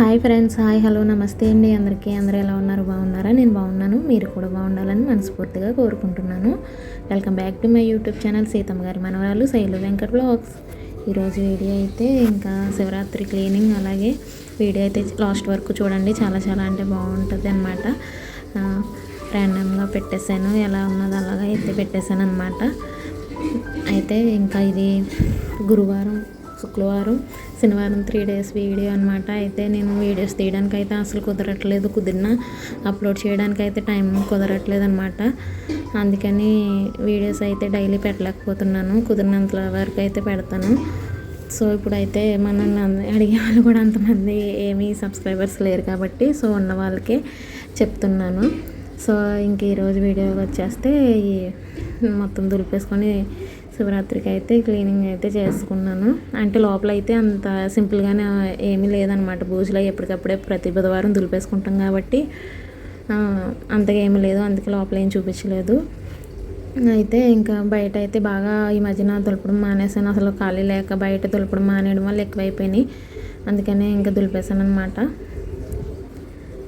Hi friends, hi, hello, నమస్తే అండి అందరికీ. అందరూ ఎలా ఉన్నారు? బాగున్నారా? నేను బాగున్నాను. మీరు కూడా బాగుండాలని మనస్ఫూర్తిగా కోరుకుంటున్నాను. Welcome back to my YouTube channel Seethamma గారి మనవరాలు శైలు వెంకట్ బ్లాగ్స్. ఈరోజు వీడియో అయితే ఇంకా శివరాత్రి క్లీనింగ్, అలాగే వీడియో అయితే లాస్ట్ వరకు చూడండి. చాలా చాలా అంటే బాగుంటుంది అనమాట. ర్యాండమ్గా పెట్టేశాను, ఎలా ఉన్నది అలాగా అయితే పెట్టేశాను అనమాట. అయితే ఇంకా ఇది గురువారం, శుక్రవారం, శనివారం 3 days వీడియో అనమాట. అయితే నేను వీడియోస్ తీయడానికి అయితే అసలు కుదరట్లేదు, కుదిరినా అప్లోడ్ చేయడానికి అయితే టైం కుదరట్లేదు అనమాట. అందుకని వీడియోస్ అయితే డైలీ పెట్టలేకపోతున్నాను, కుదిరినంత వరకు అయితే పెడతాను. సో ఇప్పుడైతే మనల్ని అడిగే వాళ్ళు కూడా అంతమంది ఏమీ సబ్స్క్రైబర్స్ లేరు కాబట్టి సో ఉన్న వాళ్ళకే చెప్తున్నాను. సో ఇంక ఈరోజు వీడియో వచ్చేస్తే మొత్తం దులిపేసుకొని శివరాత్రికి అయితే క్లీనింగ్ అయితే చేసుకున్నాను. అంటే లోపల అయితే అంత సింపుల్గానే ఏమీ లేదనమాట. బూజులో ఎప్పటికప్పుడే ప్రతి బుధవారం దులిపేసుకుంటాం కాబట్టి అంతగా ఏమీ లేదు, అందుకే లోపల ఏం చూపించలేదు. అయితే ఇంకా బయట అయితే బాగా ఈ మధ్యన దులపడం మానేసాను. అసలు ఖాళీ లేక బయట దులపడం మానేయడం వల్ల ఎక్కువైపోయినాయి. అందుకనే ఇంకా దులిపేసాను అనమాట.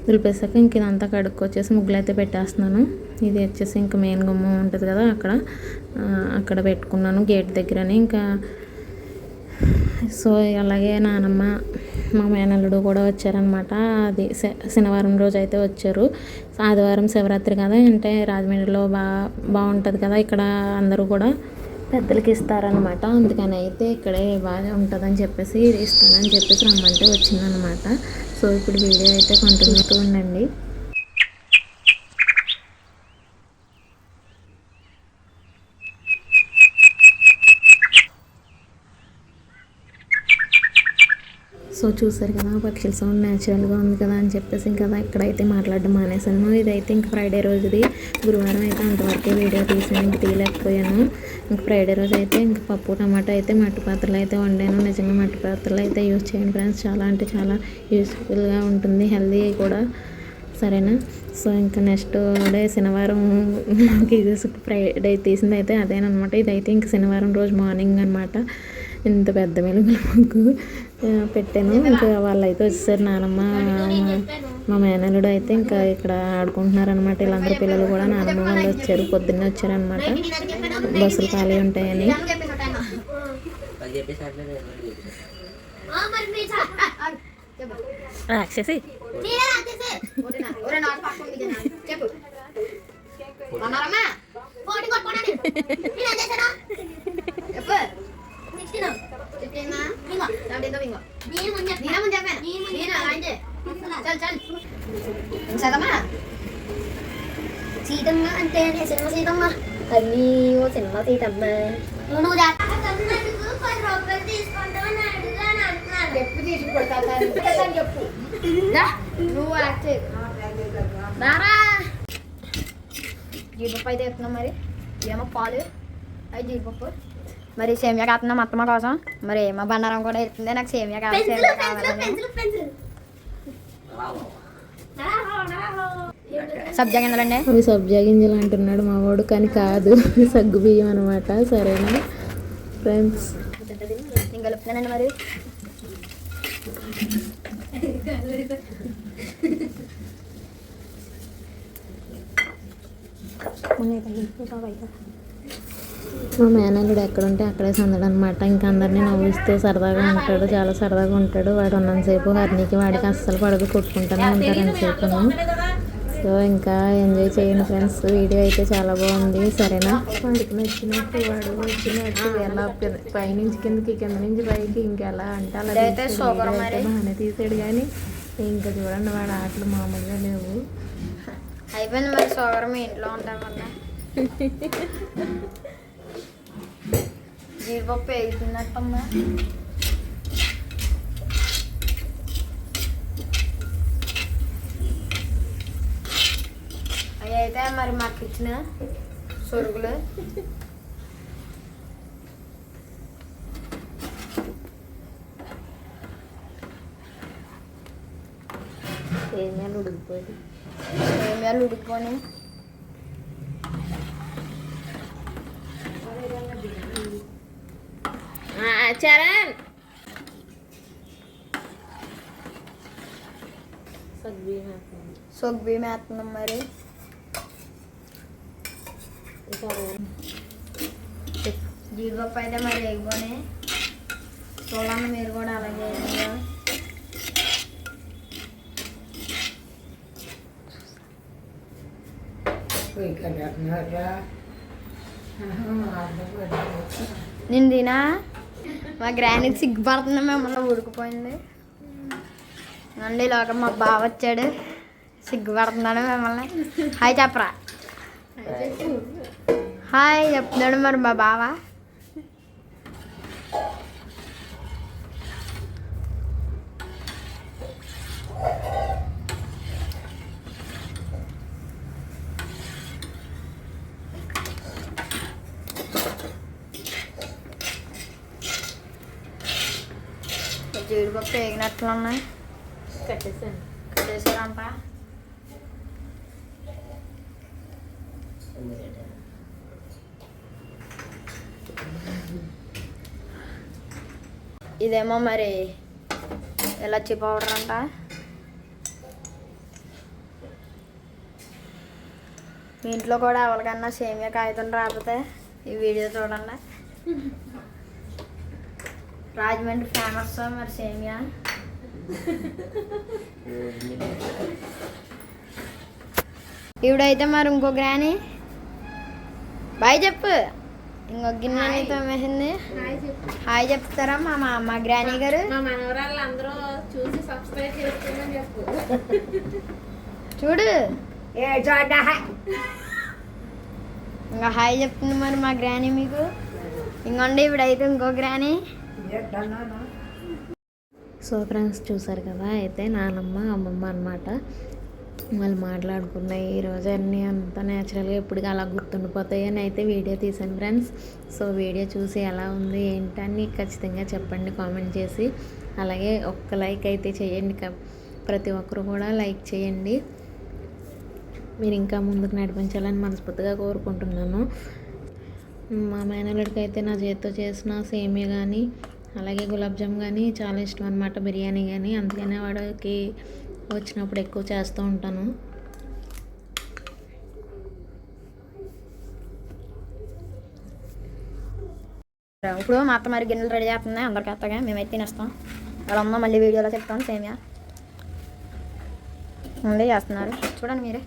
దులిపేసాక ఇంక ఇదంతా కడుక్కొచ్చేసి ముగ్గులు అయితే పెట్టేస్తున్నాను. ఇది వచ్చేసి ఇంకా మెయిన్ గుమ్మం ఉంటుంది కదా, అక్కడ పెట్టుకున్నాను గేట్ దగ్గరని. ఇంకా సో అలాగే నానమ్మ, మా మేనల్లుడు కూడా వచ్చారనమాట. అది శనివారం రోజు అయితే వచ్చారు. ఆదివారం శివరాత్రి కదా, అంటే రాజమండ్రిలో బాగుంటుంది కదా, ఇక్కడ అందరూ కూడా పెద్దలకి ఇస్తారనమాట. అందుకని అయితే ఇక్కడే బాగా ఉంటుందని చెప్పేసి ఇస్తానని చెప్పేసి రమ్మంటే వచ్చిందనమాట. సో ఇప్పుడు వీడియో అయితే కంటిన్యూ ఉండండి. సో చూసారు కదా, పక్షుల సౌండ్ న్యాచురల్గా ఉంది కదా అని చెప్పేసి ఇంకా ఇక్కడైతే మాట్లాడడం మానేసాను. ఇదైతే ఇంక ఫ్రైడే రోజుది. గురువారం అయితే అంతవరకే వీడియో తీసాను, ఇంక తీయలేకపోయాను. ఇంక ఫ్రైడే రోజు అయితే ఇంక పప్పు టమాటా అయితే మట్టి పాత్రలు అయితే వండాను. నిజంగా మట్టి పాత్రలు అయితే యూజ్ చేయండి ఫ్రెండ్స్, చాలా అంటే చాలా యూస్ఫుల్గా ఉంటుంది, హెల్దీ కూడా, సరేనా. సో ఇంకా నెక్స్ట్ డే శనివారం ఇది ఫ్రైడే తీసింది అయితే అదేనమాట. ఇదైతే ఇంక శనివారం రోజు మార్నింగ్ అనమాట. ఇంత పెద్ద వెలుగుల ముగ్గు పెట్టాను. ఇంకా వాళ్ళు అయితే వచ్చేసారు, నానమ్మ, మా మేనల్లుడు అయితే ఇంకా ఇక్కడ ఆడుకుంటున్నారనమాట. వీళ్ళందరూ పిల్లలు కూడా నానమ్మ వాళ్ళు వచ్చారు, పొద్దున్నే వచ్చారనమాట, బస్సులు ఖాళీ ఉంటాయని. రాక్షసి సీతమ్మ అంటే సినిమా సీతమ్మ, అయ్యో సినిమా సీతమ్మ, నువ్వు చెప్పు, నువ్వు జీడిపప్పు అయితే ఎత్తున్నాం. మరి ఏమో పాలు అవి జీడిపప్పు, మరి సేమియా కాస్తున్నాం అత్తమ్మ కోసం. మరి మా బండారం కూడా ఎత్తుంది, నాకు సేమియా కావాలి. సబ్జా గింజలండి, అవి సబ్జా గింజలు అంటున్నాడు మా వాడు, కానీ కాదు, సగ్గు బియ్యం అనమాట. సరేనా ఫ్రెండ్స్, నేను కలుపుతానండి. మరి మా మేనల్లుడు ఎక్కడుంటే అక్కడే సందడు అనమాట. ఇంకా అందరినీ నవ్విస్తూ సరదాగా ఉంటాడు, చాలా సరదాగా ఉంటాడు. వాడు ఉన్నంతసేపు హరినికి వాడికి అస్సలు పడదు, కొట్టుకుంటూనే ఉంటారు ఎంతసేపును. సో ఇంకా ఎంజాయ్ చేయండి ఫ్రెండ్స్. వీడియో అయితే చాలా బాగుంది, సరేనా. వాడికి నచ్చినట్టు, వాడు వచ్చినట్టు ఎలా పైనుంచి కిందకి, కింద నుంచి పైకి ఇంకెలా అంటే అలా బాగానే తీసాడు. కానీ ఇంకా చూడండి, వాడు ఆటలు మామూలుగా లేవు. అయిపోయింది. మరి సోగరం మీ ఇంట్లో ఉంటాం వల్ల జీడిపప్పు వేగుతున్నట్టమ్మా. అవి అయితే మరి మాకు ఇచ్చిన సొరుగులు. సేమియాలు ఉడికిపోయి చరణ్ సొగ్బియ్యం వేస్తున్నాం మరి. జీడిపప్పు అయితే మరి వేయకపోయి చూడండి మీరు కూడా అలాగే వేయండి. నేను తినా మా గ్రానీకి సిగ్గుపడుతున్నా, మిమ్మల్ని ఉడికిపోయింది అండి. లోక మా బావ వచ్చాడు, సిగ్గుపడుతున్నాడు మిమ్మల్ని. హాయ్ చెప్పరా. హాయ్ చెప్తున్నాడు మరి మా బావ. జీడిపప్పు వేగినట్లు ఉన్నాయి, కట్టేసారంట. ఇదేమో మరి ఇలాచి పౌడర్ అంట. మీ ఇంట్లో కూడా ఎవరికన్నా సేమియా కాగితం రాకపోతే ఈ వీడియో చూడండి. రాజమండ్రి ఫేమస్ మరి సేమియా. ఇవిడైతే మరి ఇంకో గ్రాని బాయ్ చెప్పు. ఇంకో గిన్నె తోమేసింది. హాయ్ చెప్తారా మా గ్రానీ గారు. చూడు ఇంకా హాయ్ చెప్తుంది మరి మా గ్రానీ మీకు. ఇంకోండి ఇవిడైతే ఇంకో గ్రానీ. సో ఫ్రెండ్స్ చూసారు కదా, అయితే నానమ్మ అమ్మమ్మ అనమాట వాళ్ళు మాట్లాడుకున్నాయి ఈరోజు. అన్నీ అంత న్యాచురల్గా ఎప్పటికీ అలా గుర్తుండిపోతాయి అని అయితే వీడియో తీసాను ఫ్రెండ్స్. సో వీడియో చూసి ఎలా ఉంది ఏంటని ఖచ్చితంగా చెప్పండి కామెంట్ చేసి. అలాగే ఒక్క లైక్ అయితే చేయండి, ప్రతి ఒక్కరు కూడా లైక్ చేయండి. మీరు ఇంకా ముందుకు నడిపించాలని మనస్ఫూర్తిగా కోరుకుంటున్నాను. మా మేనల్లుడికి అయితే నా చేతితో చేసిన సేమియా కానీ అలాగే గులాబ్ జామ్ కానీ చాలా ఇష్టం అనమాట, బిర్యానీ కానీ. అందుకనే వాడికి వచ్చినప్పుడు ఎక్కువ చేస్తూ ఉంటాను. ఇప్పుడు మా అత్త మరి గిన్నెలు రెడీ చేస్తుంది అందరికి అత్తగా. మేమైతే తినేస్తాం. వాళ్ళమ్మ మళ్ళీ వీడియోలో చెప్తాను సేమియా మళ్ళీ చేస్తున్నారు చూడండి మీరే.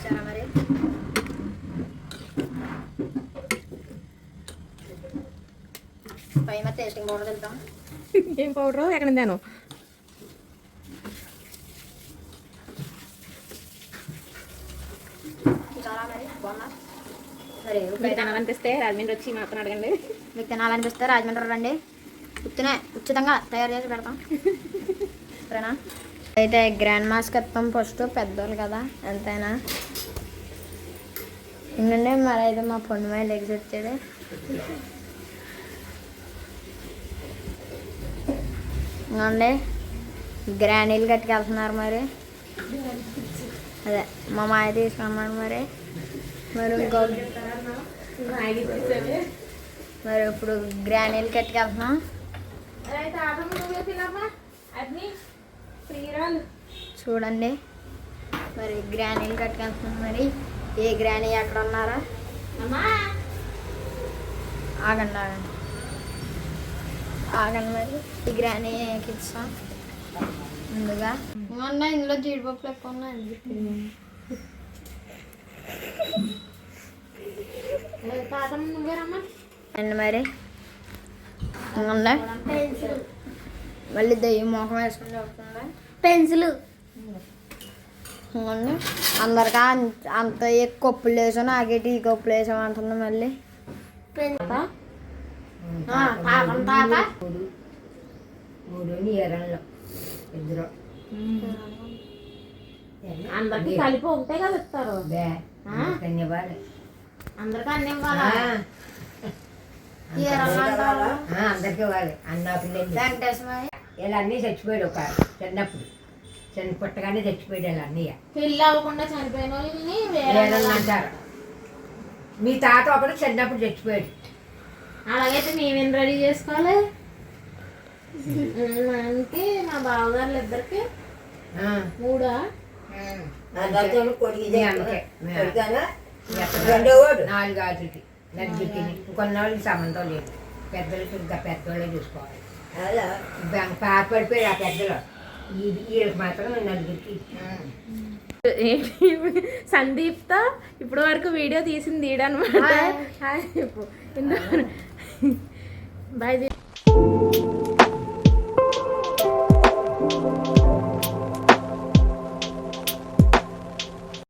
సరే మరి పై మరి టేస్టింగ్ పౌడర్ వెళ్తాం. ఏం పౌడరు ఎక్కడ తిందాను. చాలా మరి బాగున్నా. మరి మీకు తినాలనిపిస్తే రాజమండ్రి వచ్చి మాత్రం అడగండి. మీకు తినాలనిపిస్తే రాజమండ్రి రండి, ఉచితంగా తయారు చేసి పెడతాం సరేనా. అయితే గ్రాండ్ మాస్క్ ఎత్తాం ఫస్ట్, పెద్దోళ్ళు కదా ఎంతైనా. ఎందుకంటే మరి అయితే మా పొన్ను మీద లెగ్స్ వచ్చేది. ఇంకండి గ్రానీలు కట్టుకెళ్తున్నారు మరి. అదే మా మాయ తీసుకున్నాడు మరి. ఇంకో మరి ఇప్పుడు గ్రానీలు కట్టుకెళ్తున్నాం. చూడండి మరి గ్రానీలు కట్టుకెళ్తున్నాం మరి. ఏ గ్రానీ ఎక్కడ ఉన్నారా ఆగండి మరి. ఈ గ్రానీ ఎక్కిస్తాం ముందుగా. ఏమన్నా ఇందులో జీడిపప్పులు ఎక్కువ ఉన్నాయి అండి మరి. మళ్ళీ దెయ్యం మొహం వేసుకుని వస్తుంది పెన్సిల్. అందరికీ అంత కప్పులు వేసాం, నాకేటి ఈ కప్పులు వేసామంటుంది మళ్ళీ. అందరికి కలిపి ఒకటే కదా ఇస్తారు. అందరికి అన్ని ఇవ్వాలా? అందరికి ఇవ్వాలి. ఇలా అన్నీ చచ్చిపోయాడు ఒక చిన్నప్పుడు. పుట్టగానే చచ్చిపోయాడు. ఇలా అన్నయ్య పెళ్ళి అవ్వకుండా చనిపోయిన వాళ్ళని వేరే అంటారు. మీ తాత ఒకటి చిన్నప్పుడు చచ్చిపోయాడు. అలాగైతే మేమేం రెడీ చేసుకోవాలి? అంటే మా బావగారులు ఇద్దరికి మూడా? నాలుగు ఆటలకి నలుగురికి ఇంకొన్నాళ్ళకి సంబంధం లేదు. పెద్దలకి ఇంకా పెద్దోళ్ళే చూసుకోవాలి. పాత పడిపోయారు ఆ పెద్దలు. వీళ్ళకి మాత్రం నలుగురికి. సందీప్తో ఇప్పటి వరకు వీడియో తీసింది ఈడనమాట. బాయ్.